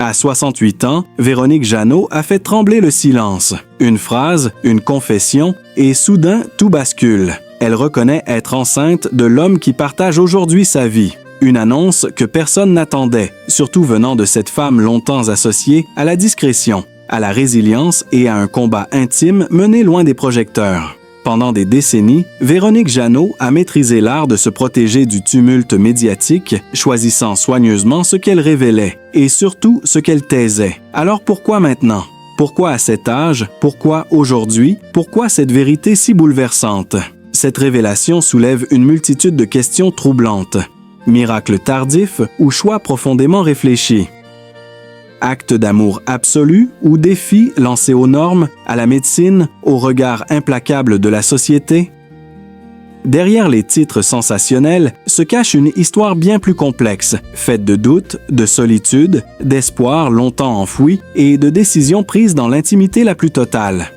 À 68 ans, Véronique Jeannot a fait trembler le silence. Une phrase, une confession, et soudain, tout bascule. Elle reconnaît être enceinte de l'homme qui partage aujourd'hui sa vie. Une annonce que personne n'attendait, surtout venant de cette femme longtemps associée à la discrétion, à la résilience et à un combat intime mené loin des projecteurs. Pendant des décennies, Véronique Jeannot a maîtrisé l'art de se protéger du tumulte médiatique, choisissant soigneusement ce qu'elle révélait et surtout ce qu'elle taisait. Alors pourquoi maintenant? Pourquoi à cet âge? Pourquoi aujourd'hui? Pourquoi cette vérité si bouleversante? Cette révélation soulève une multitude de questions troublantes. Miracle tardif ou choix profondément réfléchi? Acte d'amour absolu ou défi lancé aux normes, à la médecine, au regard implacable de la société? Derrière les titres sensationnels se cache une histoire bien plus complexe, faite de doutes, de solitude, d'espoirs longtemps enfouis et de décisions prises dans l'intimité la plus totale.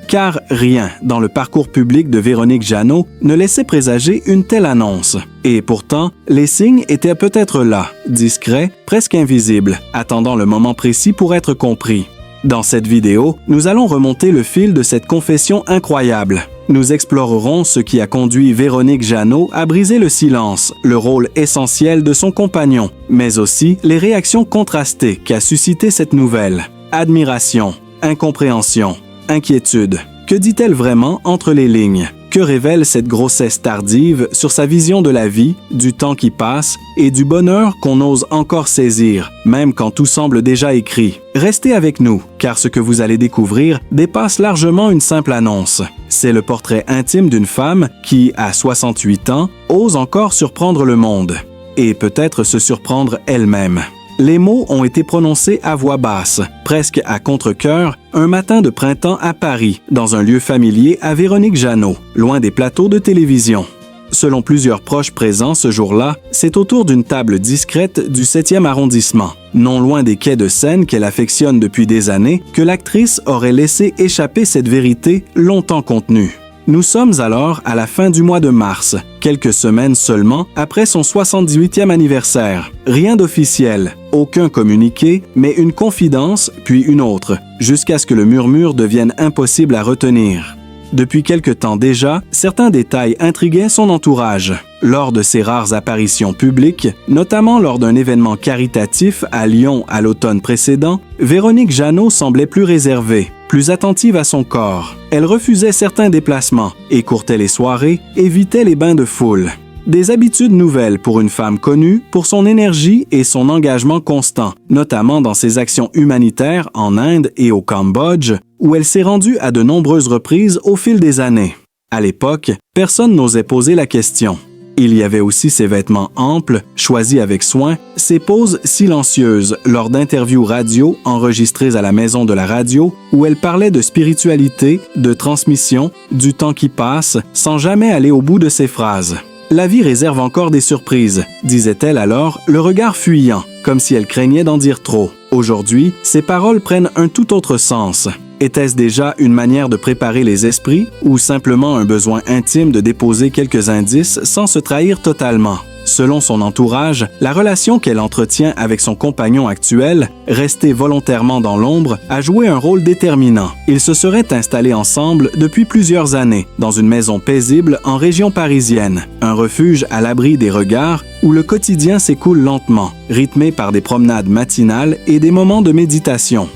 Car rien dans le parcours public de Véronique Jeannot ne laissait présager une telle annonce. Et pourtant, les signes étaient peut-être là, discrets, presque invisibles, attendant le moment précis pour être compris. Dans cette vidéo, nous allons remonter le fil de cette confession incroyable. Nous explorerons ce qui a conduit Véronique Jeannot à briser le silence, le rôle essentiel de son compagnon, mais aussi les réactions contrastées qu'a suscité cette nouvelle. Admiration, incompréhension, inquiétude. Que dit-elle vraiment entre les lignes? Que révèle cette grossesse tardive sur sa vision de la vie, du temps qui passe et du bonheur qu'on ose encore saisir, même quand tout semble déjà écrit? Restez avec nous, car ce que vous allez découvrir dépasse largement une simple annonce. C'est le portrait intime d'une femme qui, à 68 ans, ose encore surprendre le monde. Et peut-être se surprendre elle-même. Les mots ont été prononcés à voix basse, presque à contre-cœur, un matin de printemps à Paris, dans un lieu familier à Véronique Jeannot, loin des plateaux de télévision. Selon plusieurs proches présents ce jour-là, c'est autour d'une table discrète du 7e arrondissement, non loin des quais de Seine qu'elle affectionne depuis des années, que l'actrice aurait laissé échapper cette vérité longtemps contenue. Nous sommes alors à la fin du mois de mars, quelques semaines seulement après son 78e anniversaire. Rien d'officiel, aucun communiqué, mais une confidence, puis une autre, jusqu'à ce que le murmure devienne impossible à retenir. Depuis quelque temps déjà, certains détails intriguaient son entourage. Lors de ses rares apparitions publiques, notamment lors d'un événement caritatif à Lyon à l'automne précédent, Véronique Jeannot semblait plus réservée, plus attentive à son corps. Elle refusait certains déplacements, écourtait les soirées, évitait les bains de foule. Des habitudes nouvelles pour une femme connue pour son énergie et son engagement constant, notamment dans ses actions humanitaires en Inde et au Cambodge, où elle s'est rendue à de nombreuses reprises au fil des années. À l'époque, personne n'osait poser la question. Il y avait aussi ses vêtements amples, choisis avec soin, ses pauses silencieuses lors d'interviews radio enregistrées à la maison de la radio où elle parlait de spiritualité, de transmission, du temps qui passe, sans jamais aller au bout de ses phrases. La vie réserve encore des surprises, disait-elle alors, le regard fuyant, comme si elle craignait d'en dire trop. Aujourd'hui, ces paroles prennent un tout autre sens. Était-ce déjà une manière de préparer les esprits ou simplement un besoin intime de déposer quelques indices sans se trahir totalement? Selon son entourage, la relation qu'elle entretient avec son compagnon actuel, resté volontairement dans l'ombre, a joué un rôle déterminant. Ils se seraient installés ensemble depuis plusieurs années, dans une maison paisible en région parisienne, un refuge à l'abri des regards où le quotidien s'écoule lentement, rythmé par des promenades matinales et des moments de méditation.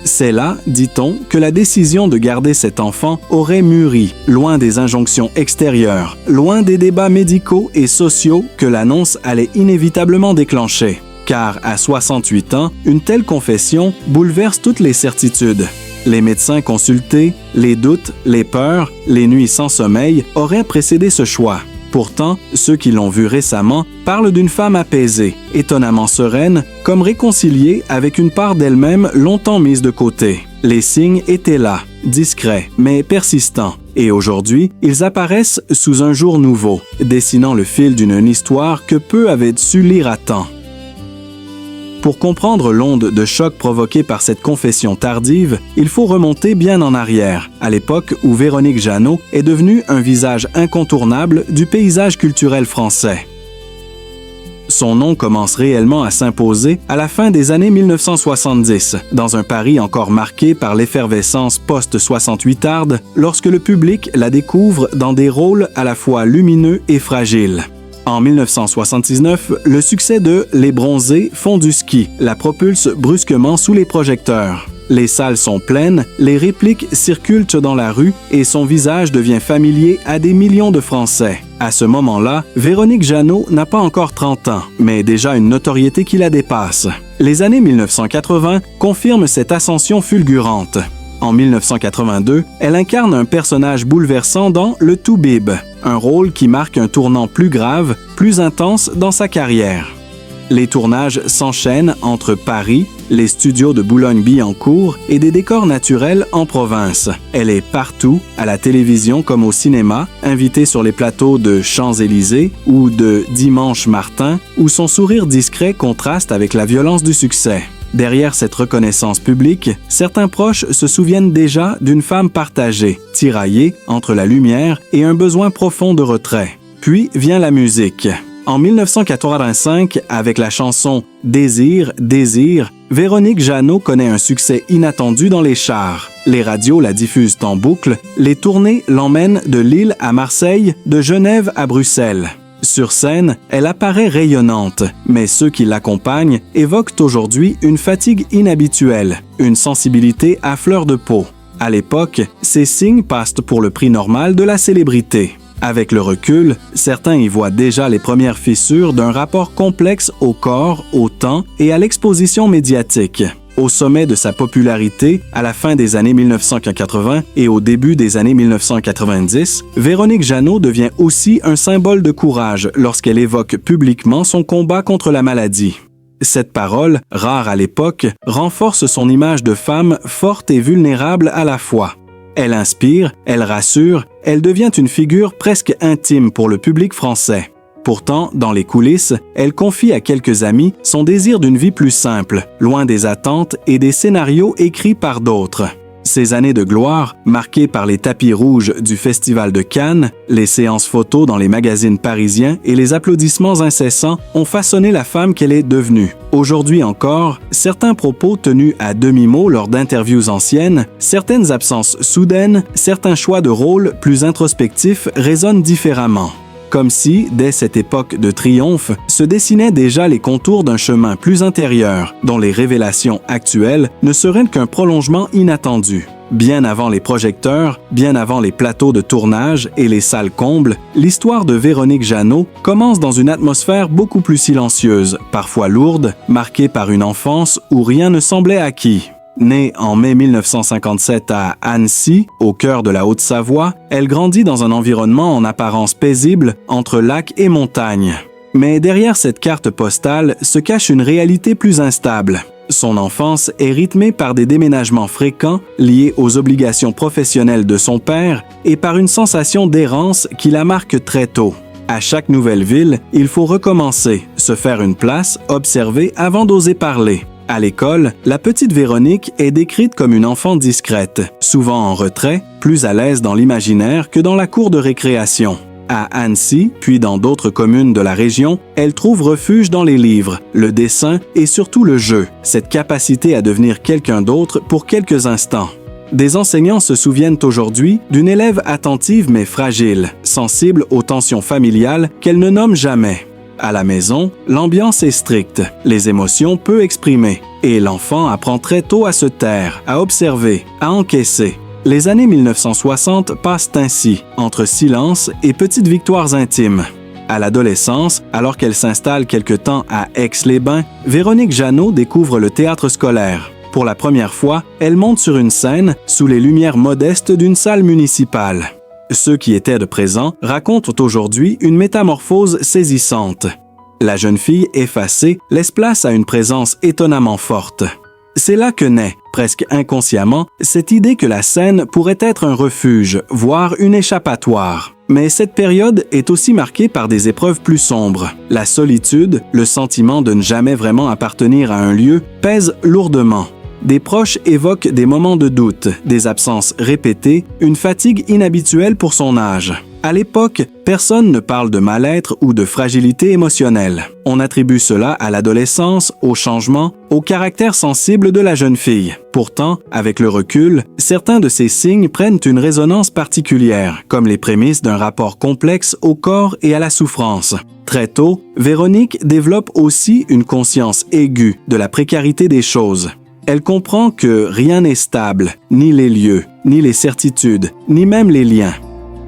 C'est là, dit-on, que la décision de garder cet enfant aurait mûri, loin des injonctions extérieures, loin des débats médicaux et sociaux que l'annonce allait inévitablement déclencher. Car à 68 ans, une telle confession bouleverse toutes les certitudes. Les médecins consultés, les doutes, les peurs, les nuits sans sommeil auraient précédé ce choix. Pourtant, ceux qui l'ont vue récemment parlent d'une femme apaisée, étonnamment sereine, comme réconciliée avec une part d'elle-même longtemps mise de côté. Les signes étaient là, discrets, mais persistants. Et aujourd'hui, ils apparaissent sous un jour nouveau, dessinant le fil d'une histoire que peu avaient su lire à temps. Pour comprendre l'onde de choc provoquée par cette confession tardive, il faut remonter bien en arrière, à l'époque où Véronique Jeannot est devenue un visage incontournable du paysage culturel français. Son nom commence réellement à s'imposer à la fin des années 1970, dans un Paris encore marqué par l'effervescence post-68arde, lorsque le public la découvre dans des rôles à la fois lumineux et fragiles. En 1979, le succès de Les Bronzés font du ski la propulse brusquement sous les projecteurs. Les salles sont pleines, les répliques circulent dans la rue et son visage devient familier à des millions de Français. À ce moment-là, Véronique Jeannot n'a pas encore 30 ans, mais déjà une notoriété qui la dépasse. Les années 1980 confirment cette ascension fulgurante. En 1982, elle incarne un personnage bouleversant dans Le Toubib, un rôle qui marque un tournant plus grave, plus intense dans sa carrière. Les tournages s'enchaînent entre Paris, les studios de Boulogne-Billancourt et des décors naturels en province. Elle est partout, à la télévision comme au cinéma, invitée sur les plateaux de Champs-Élysées ou de Dimanche Martin, où son sourire discret contraste avec la violence du succès. Derrière cette reconnaissance publique, certains proches se souviennent déjà d'une femme partagée, tiraillée entre la lumière et un besoin profond de retrait. Puis vient la musique. En 1985, avec la chanson « Désir, désir », Véronique Jeannot connaît un succès inattendu dans les charts. Les radios la diffusent en boucle, les tournées l'emmènent de Lille à Marseille, de Genève à Bruxelles. Sur scène, elle apparaît rayonnante, mais ceux qui l'accompagnent évoquent aujourd'hui une fatigue inhabituelle, une sensibilité à fleur de peau. À l'époque, ces signes passent pour le prix normal de la célébrité. Avec le recul, certains y voient déjà les premières fissures d'un rapport complexe au corps, au temps et à l'exposition médiatique. Au sommet de sa popularité, à la fin des années 1980 et au début des années 1990, Véronique Jeannot devient aussi un symbole de courage lorsqu'elle évoque publiquement son combat contre la maladie. Cette parole, rare à l'époque, renforce son image de femme forte et vulnérable à la fois. Elle inspire, elle rassure, elle devient une figure presque intime pour le public français. Pourtant, dans les coulisses, elle confie à quelques amis son désir d'une vie plus simple, loin des attentes et des scénarios écrits par d'autres. Ces années de gloire, marquées par les tapis rouges du Festival de Cannes, les séances photos dans les magazines parisiens et les applaudissements incessants, ont façonné la femme qu'elle est devenue. Aujourd'hui encore, certains propos tenus à demi-mot lors d'interviews anciennes, certaines absences soudaines, certains choix de rôle plus introspectifs résonnent différemment. Comme si, dès cette époque de triomphe, se dessinaient déjà les contours d'un chemin plus intérieur, dont les révélations actuelles ne seraient qu'un prolongement inattendu. Bien avant les projecteurs, bien avant les plateaux de tournage et les salles combles, l'histoire de Véronique Jeannot commence dans une atmosphère beaucoup plus silencieuse, parfois lourde, marquée par une enfance où rien ne semblait acquis. Née en mai 1957 à Annecy, au cœur de la Haute-Savoie, elle grandit dans un environnement en apparence paisible entre lacs et montagnes. Mais derrière cette carte postale se cache une réalité plus instable. Son enfance est rythmée par des déménagements fréquents liés aux obligations professionnelles de son père et par une sensation d'errance qui la marque très tôt. À chaque nouvelle ville, il faut recommencer, se faire une place, observer avant d'oser parler. À l'école, la petite Véronique est décrite comme une enfant discrète, souvent en retrait, plus à l'aise dans l'imaginaire que dans la cour de récréation. À Annecy, puis dans d'autres communes de la région, elle trouve refuge dans les livres, le dessin et surtout le jeu, cette capacité à devenir quelqu'un d'autre pour quelques instants. Des enseignants se souviennent aujourd'hui d'une élève attentive mais fragile, sensible aux tensions familiales qu'elle ne nomme jamais. À la maison, l'ambiance est stricte, les émotions peu exprimées, et l'enfant apprend très tôt à se taire, à observer, à encaisser. Les années 1960 passent ainsi, entre silence et petites victoires intimes. À l'adolescence, alors qu'elle s'installe quelque temps à Aix-les-Bains, Véronique Jeannot découvre le théâtre scolaire. Pour la première fois, elle monte sur une scène sous les lumières modestes d'une salle municipale. Ceux qui étaient de présent racontent aujourd'hui une métamorphose saisissante. La jeune fille effacée laisse place à une présence étonnamment forte. C'est là que naît, presque inconsciemment, cette idée que la scène pourrait être un refuge, voire une échappatoire. Mais cette période est aussi marquée par des épreuves plus sombres. La solitude, le sentiment de ne jamais vraiment appartenir à un lieu, pèsent lourdement. Des proches évoquent des moments de doute, des absences répétées, une fatigue inhabituelle pour son âge. À l'époque, personne ne parle de mal-être ou de fragilité émotionnelle. On attribue cela à l'adolescence, au changement, au caractère sensible de la jeune fille. Pourtant, avec le recul, certains de ces signes prennent une résonance particulière, comme les prémices d'un rapport complexe au corps et à la souffrance. Très tôt, Véronique développe aussi une conscience aiguë de la précarité des choses. Elle comprend que rien n'est stable, ni les lieux, ni les certitudes, ni même les liens.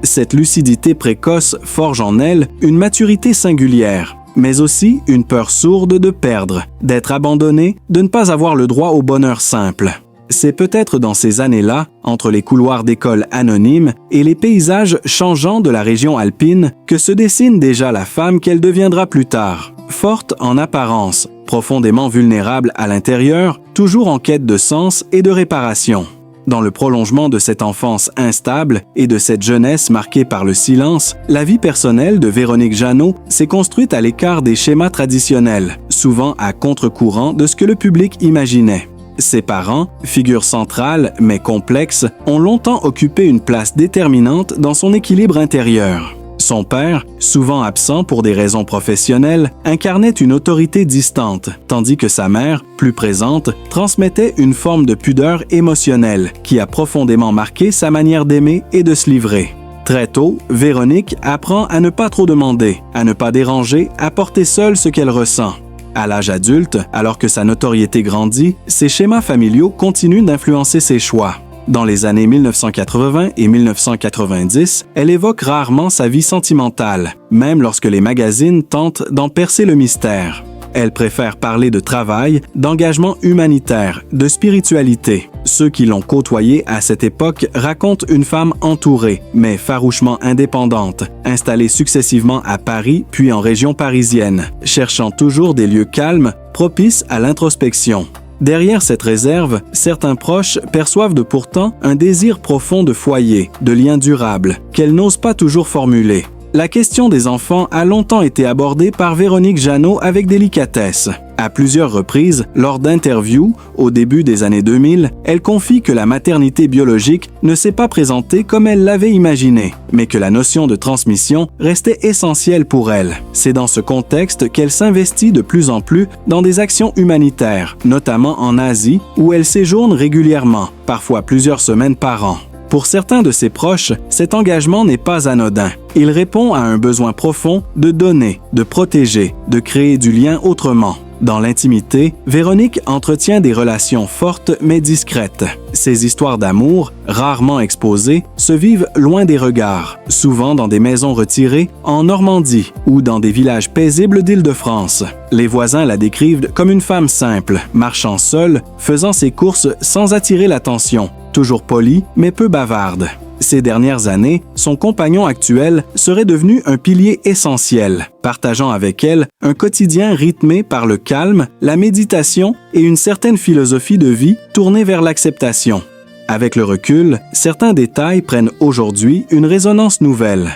Cette lucidité précoce forge en elle une maturité singulière, mais aussi une peur sourde de perdre, d'être abandonnée, de ne pas avoir le droit au bonheur simple. C'est peut-être dans ces années-là, entre les couloirs d'écoles anonymes et les paysages changeants de la région alpine, que se dessine déjà la femme qu'elle deviendra plus tard. Forte en apparence, profondément vulnérable à l'intérieur, toujours en quête de sens et de réparation. Dans le prolongement de cette enfance instable et de cette jeunesse marquée par le silence, la vie personnelle de Véronique Jeannot s'est construite à l'écart des schémas traditionnels, souvent à contre-courant de ce que le public imaginait. Ses parents, figures centrales mais complexes, ont longtemps occupé une place déterminante dans son équilibre intérieur. Son père, souvent absent pour des raisons professionnelles, incarnait une autorité distante, tandis que sa mère, plus présente, transmettait une forme de pudeur émotionnelle qui a profondément marqué sa manière d'aimer et de se livrer. Très tôt, Véronique apprend à ne pas trop demander, à ne pas déranger, à porter seule ce qu'elle ressent. À l'âge adulte, alors que sa notoriété grandit, ses schémas familiaux continuent d'influencer ses choix. Dans les années 1980 et 1990, elle évoque rarement sa vie sentimentale, même lorsque les magazines tentent d'en percer le mystère. Elle préfère parler de travail, d'engagement humanitaire, de spiritualité. Ceux qui l'ont côtoyée à cette époque racontent une femme entourée, mais farouchement indépendante, installée successivement à Paris puis en région parisienne, cherchant toujours des lieux calmes, propices à l'introspection. Derrière cette réserve, certains proches perçoivent pourtant un désir profond de foyer, de lien durable, qu'elle n'ose pas toujours formuler. La question des enfants a longtemps été abordée par Véronique Jeannot avec délicatesse. À plusieurs reprises, lors d'interviews, au début des années 2000, elle confie que la maternité biologique ne s'est pas présentée comme elle l'avait imaginé, mais que la notion de transmission restait essentielle pour elle. C'est dans ce contexte qu'elle s'investit de plus en plus dans des actions humanitaires, notamment en Asie, où elle séjourne régulièrement, parfois plusieurs semaines par an. Pour certains de ses proches, cet engagement n'est pas anodin. Il répond à un besoin profond de donner, de protéger, de créer du lien autrement. Dans l'intimité, Véronique entretient des relations fortes mais discrètes. Ses histoires d'amour, rarement exposées, se vivent loin des regards, souvent dans des maisons retirées, en Normandie ou dans des villages paisibles d'Île-de-France. Les voisins la décrivent comme une femme simple, marchant seule, faisant ses courses sans attirer l'attention, toujours polie mais peu bavarde. Ces dernières années, son compagnon actuel serait devenu un pilier essentiel, partageant avec elle un quotidien rythmé par le calme, la méditation et une certaine philosophie de vie tournée vers l'acceptation. Avec le recul, certains détails prennent aujourd'hui une résonance nouvelle.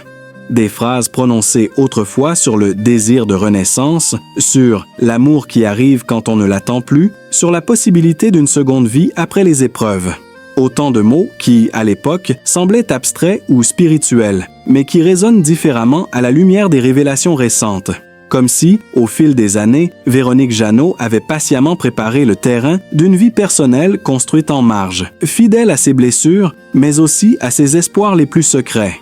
Des phrases prononcées autrefois sur le désir de renaissance, sur l'amour qui arrive quand on ne l'attend plus, sur la possibilité d'une seconde vie après les épreuves. Autant de mots qui, à l'époque, semblaient abstraits ou spirituels, mais qui résonnent différemment à la lumière des révélations récentes. Comme si, au fil des années, Véronique Jeannot avait patiemment préparé le terrain d'une vie personnelle construite en marge, fidèle à ses blessures, mais aussi à ses espoirs les plus secrets.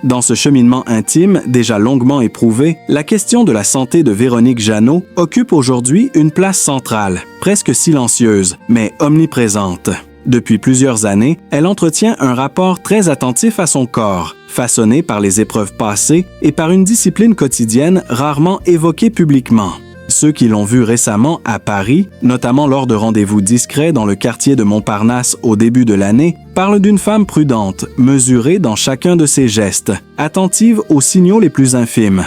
Dans ce cheminement intime, déjà longuement éprouvé, la question de la santé de Véronique Jeannot occupe aujourd'hui une place centrale, presque silencieuse, mais omniprésente. Depuis plusieurs années, elle entretient un rapport très attentif à son corps, façonné par les épreuves passées et par une discipline quotidienne rarement évoquée publiquement. Ceux qui l'ont vue récemment à Paris, notamment lors de rendez-vous discrets dans le quartier de Montparnasse au début de l'année, parlent d'une femme prudente, mesurée dans chacun de ses gestes, attentive aux signaux les plus infimes.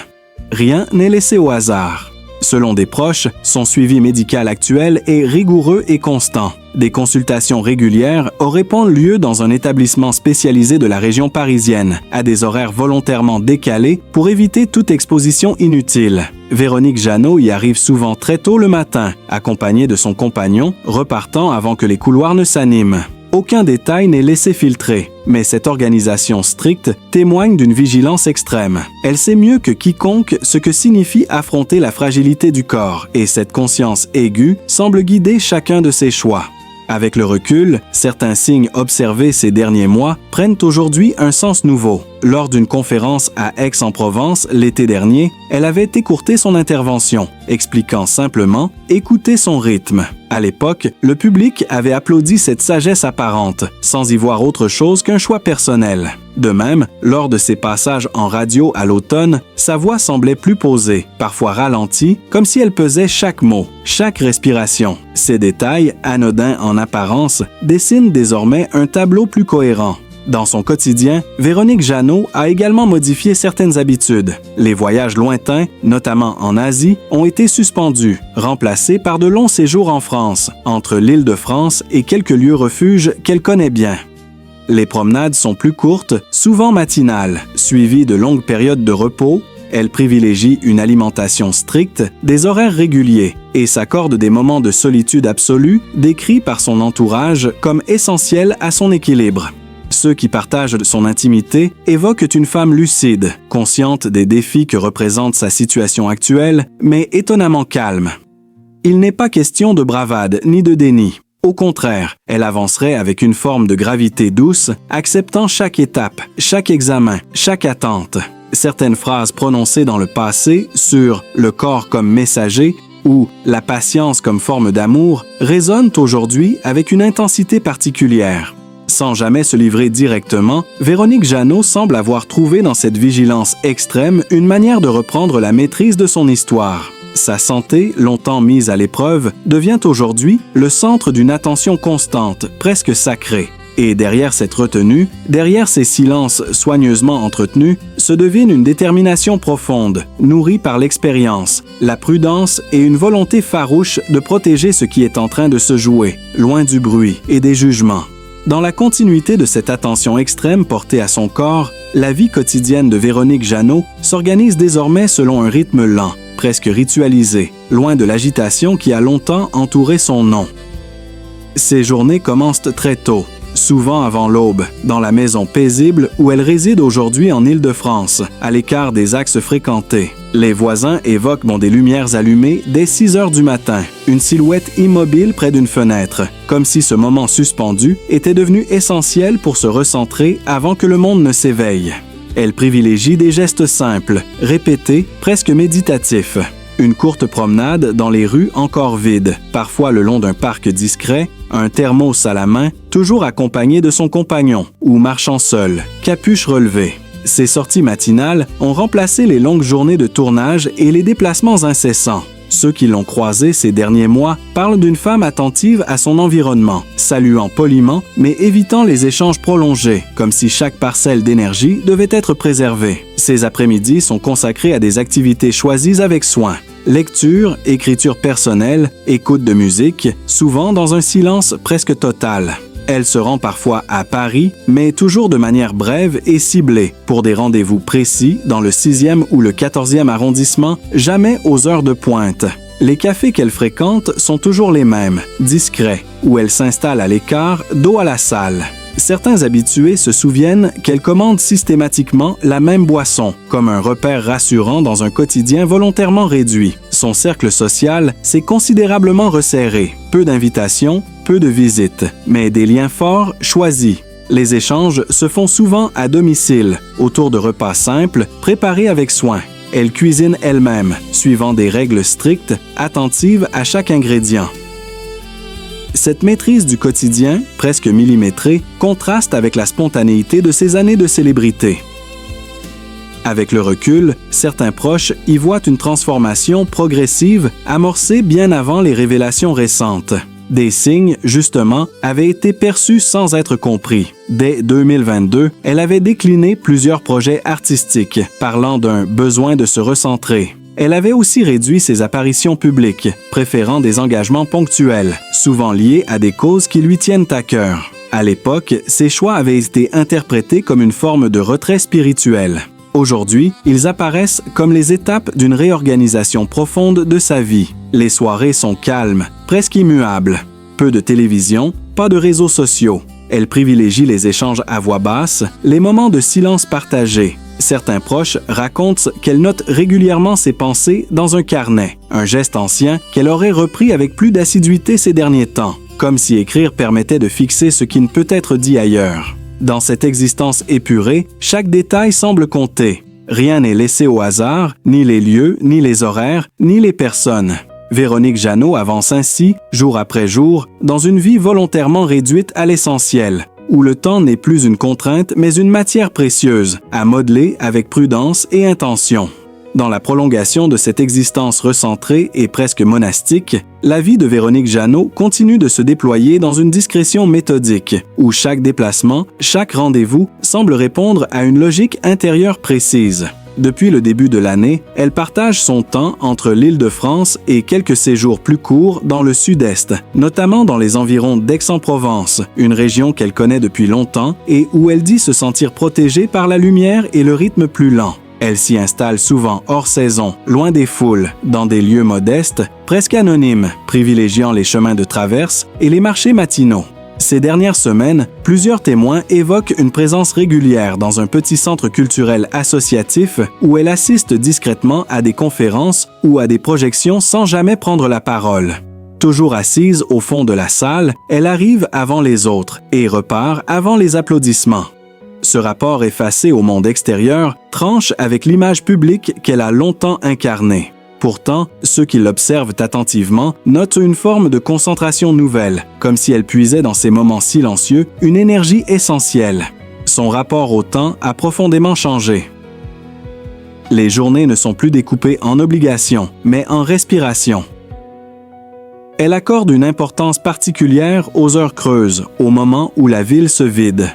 Rien n'est laissé au hasard. Selon des proches, son suivi médical actuel est rigoureux et constant. Des consultations régulières auraient lieu dans un établissement spécialisé de la région parisienne, à des horaires volontairement décalés pour éviter toute exposition inutile. Véronique Jeannot y arrive souvent très tôt le matin, accompagnée de son compagnon, repartant avant que les couloirs ne s'animent. Aucun détail n'est laissé filtrer, mais cette organisation stricte témoigne d'une vigilance extrême. Elle sait mieux que quiconque ce que signifie affronter la fragilité du corps, et cette conscience aiguë semble guider chacun de ses choix. Avec le recul, certains signes observés ces derniers mois prennent aujourd'hui un sens nouveau. Lors d'une conférence à Aix-en-Provence l'été dernier, elle avait écourté son intervention, expliquant simplement « écouter son rythme ». À l'époque, le public avait applaudi cette sagesse apparente, sans y voir autre chose qu'un choix personnel. De même, lors de ses passages en radio à l'automne, sa voix semblait plus posée, parfois ralentie, comme si elle pesait chaque mot, chaque respiration. Ces détails, anodins en apparence, dessinent désormais un tableau plus cohérent. Dans son quotidien, Véronique Jeannot a également modifié certaines habitudes. Les voyages lointains, notamment en Asie, ont été suspendus, remplacés par de longs séjours en France, entre l'Île-de-France et quelques lieux refuges qu'elle connaît bien. Les promenades sont plus courtes, souvent matinales, suivies de longues périodes de repos. Elle privilégie une alimentation stricte, des horaires réguliers et s'accorde des moments de solitude absolue décrits par son entourage comme essentiels à son équilibre. Ceux qui partagent son intimité évoquent une femme lucide, consciente des défis que représente sa situation actuelle, mais étonnamment calme. Il n'est pas question de bravade ni de déni. Au contraire, elle avancerait avec une forme de gravité douce, acceptant chaque étape, chaque examen, chaque attente. Certaines phrases prononcées dans le passé sur « le corps comme messager » ou « la patience comme forme d'amour » résonnent aujourd'hui avec une intensité particulière. Sans jamais se livrer directement, Véronique Jeannot semble avoir trouvé dans cette vigilance extrême une manière de reprendre la maîtrise de son histoire. Sa santé, longtemps mise à l'épreuve, devient aujourd'hui le centre d'une attention constante, presque sacrée. Et derrière cette retenue, derrière ces silences soigneusement entretenus, se devine une détermination profonde, nourrie par l'expérience, la prudence et une volonté farouche de protéger ce qui est en train de se jouer, loin du bruit et des jugements. Dans la continuité de cette attention extrême portée à son corps, la vie quotidienne de Véronique Jeannot s'organise désormais selon un rythme lent, presque ritualisé, loin de l'agitation qui a longtemps entouré son nom. Ses journées commencent très tôt, souvent avant l'aube, dans la maison paisible où elle réside aujourd'hui en Île-de-France, à l'écart des axes fréquentés. Les voisins évoquent des lumières allumées dès 6 heures du matin, une silhouette immobile près d'une fenêtre, comme si ce moment suspendu était devenu essentiel pour se recentrer avant que le monde ne s'éveille. Elle privilégie des gestes simples, répétés, presque méditatifs. Une courte promenade dans les rues encore vides, parfois le long d'un parc discret, un thermos à la main, toujours accompagné de son compagnon, ou marchant seul, capuche relevée. Ces sorties matinales ont remplacé les longues journées de tournage et les déplacements incessants. Ceux qui l'ont croisée ces derniers mois parlent d'une femme attentive à son environnement, saluant poliment mais évitant les échanges prolongés, comme si chaque parcelle d'énergie devait être préservée. Ces après-midi sont consacrés à des activités choisies avec soin. Lecture, écriture personnelle, écoute de musique, souvent dans un silence presque total. Elle se rend parfois à Paris, mais toujours de manière brève et ciblée, pour des rendez-vous précis dans le 6e ou le 14e arrondissement, jamais aux heures de pointe. Les cafés qu'elle fréquente sont toujours les mêmes, discrets, où elle s'installe à l'écart, dos à la salle. Certains habitués se souviennent qu'elle commande systématiquement la même boisson, comme un repère rassurant dans un quotidien volontairement réduit. Son cercle social s'est considérablement resserré. Peu d'invitations, peu de visites, mais des liens forts choisis. Les échanges se font souvent à domicile, autour de repas simples, préparés avec soin. Elle cuisine elle-même, suivant des règles strictes, attentive à chaque ingrédient. Cette maîtrise du quotidien, presque millimétrée, contraste avec la spontanéité de ses années de célébrité. Avec le recul, certains proches y voient une transformation progressive amorcée bien avant les révélations récentes. Des signes, justement, avaient été perçus sans être compris. Dès 2022, elle avait décliné plusieurs projets artistiques, parlant d'un besoin de se recentrer. Elle avait aussi réduit ses apparitions publiques, préférant des engagements ponctuels, souvent liés à des causes qui lui tiennent à cœur. À l'époque, ces choix avaient été interprétés comme une forme de retrait spirituel. Aujourd'hui, ils apparaissent comme les étapes d'une réorganisation profonde de sa vie. Les soirées sont calmes, presque immuables. Peu de télévision, pas de réseaux sociaux. Elle privilégie les échanges à voix basse, les moments de silence partagés. Certains proches racontent qu'elle note régulièrement ses pensées dans un carnet, un geste ancien qu'elle aurait repris avec plus d'assiduité ces derniers temps, comme si écrire permettait de fixer ce qui ne peut être dit ailleurs. Dans cette existence épurée, chaque détail semble compter. Rien n'est laissé au hasard, ni les lieux, ni les horaires, ni les personnes. Véronique Jeannot avance ainsi, jour après jour, dans une vie volontairement réduite à l'essentiel, où le temps n'est plus une contrainte mais une matière précieuse, à modeler avec prudence et intention. Dans la prolongation de cette existence recentrée et presque monastique, la vie de Véronique Jeannot continue de se déployer dans une discrétion méthodique, où chaque déplacement, chaque rendez-vous semble répondre à une logique intérieure précise. Depuis le début de l'année, elle partage son temps entre l'Île-de-France et quelques séjours plus courts dans le sud-est, notamment dans les environs d'Aix-en-Provence, une région qu'elle connaît depuis longtemps et où elle dit se sentir protégée par la lumière et le rythme plus lent. Elle s'y installe souvent hors saison, loin des foules, dans des lieux modestes, presque anonymes, privilégiant les chemins de traverse et les marchés matinaux. Ces dernières semaines, plusieurs témoins évoquent une présence régulière dans un petit centre culturel associatif où elle assiste discrètement à des conférences ou à des projections sans jamais prendre la parole. Toujours assise au fond de la salle, elle arrive avant les autres et repart avant les applaudissements. Ce rapport effacé au monde extérieur tranche avec l'image publique qu'elle a longtemps incarnée. Pourtant, ceux qui l'observent attentivement notent une forme de concentration nouvelle, comme si elle puisait dans ces moments silencieux une énergie essentielle. Son rapport au temps a profondément changé. Les journées ne sont plus découpées en obligations, mais en respiration. Elle accorde une importance particulière aux heures creuses, au moment où la ville se vide.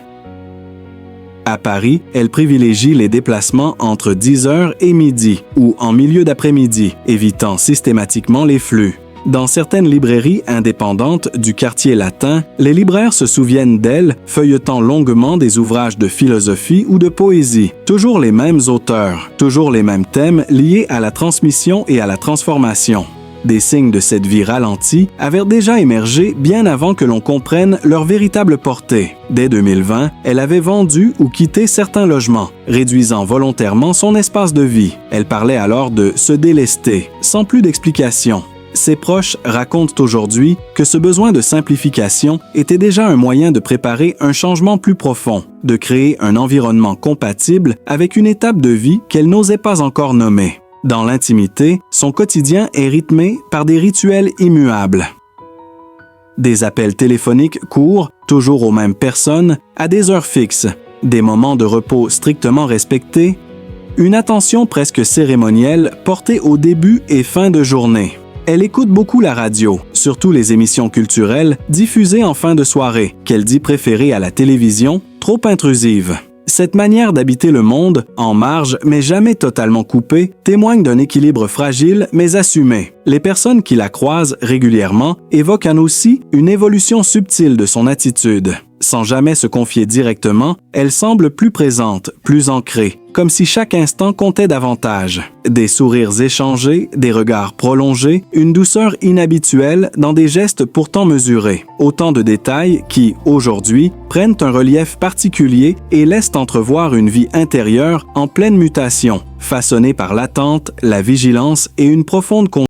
À Paris, elle privilégie les déplacements entre 10h et midi ou en milieu d'après-midi, évitant systématiquement les flux. Dans certaines librairies indépendantes du quartier latin, les libraires se souviennent d'elle, feuilletant longuement des ouvrages de philosophie ou de poésie. Toujours les mêmes auteurs, toujours les mêmes thèmes liés à la transmission et à la transformation. Des signes de cette vie ralentie avaient déjà émergé bien avant que l'on comprenne leur véritable portée. Dès 2020, elle avait vendu ou quitté certains logements, réduisant volontairement son espace de vie. Elle parlait alors de se délester, sans plus d'explication. Ses proches racontent aujourd'hui que ce besoin de simplification était déjà un moyen de préparer un changement plus profond, de créer un environnement compatible avec une étape de vie qu'elle n'osait pas encore nommer. Dans l'intimité, son quotidien est rythmé par des rituels immuables. Des appels téléphoniques courts, toujours aux mêmes personnes, à des heures fixes, des moments de repos strictement respectés, une attention presque cérémonielle portée au début et fin de journée. Elle écoute beaucoup la radio, surtout les émissions culturelles diffusées en fin de soirée, qu'elle dit préférer à la télévision, trop intrusive. Cette manière d'habiter le monde, en marge mais jamais totalement coupée, témoigne d'un équilibre fragile mais assumé. Les personnes qui la croisent régulièrement évoquent aussi une évolution subtile de son attitude. Sans jamais se confier directement, elle semble plus présente, plus ancrée, comme si chaque instant comptait davantage. Des sourires échangés, des regards prolongés, une douceur inhabituelle dans des gestes pourtant mesurés. Autant de détails qui, aujourd'hui, prennent un relief particulier et laissent entrevoir une vie intérieure en pleine mutation, façonnée par l'attente, la vigilance et une profonde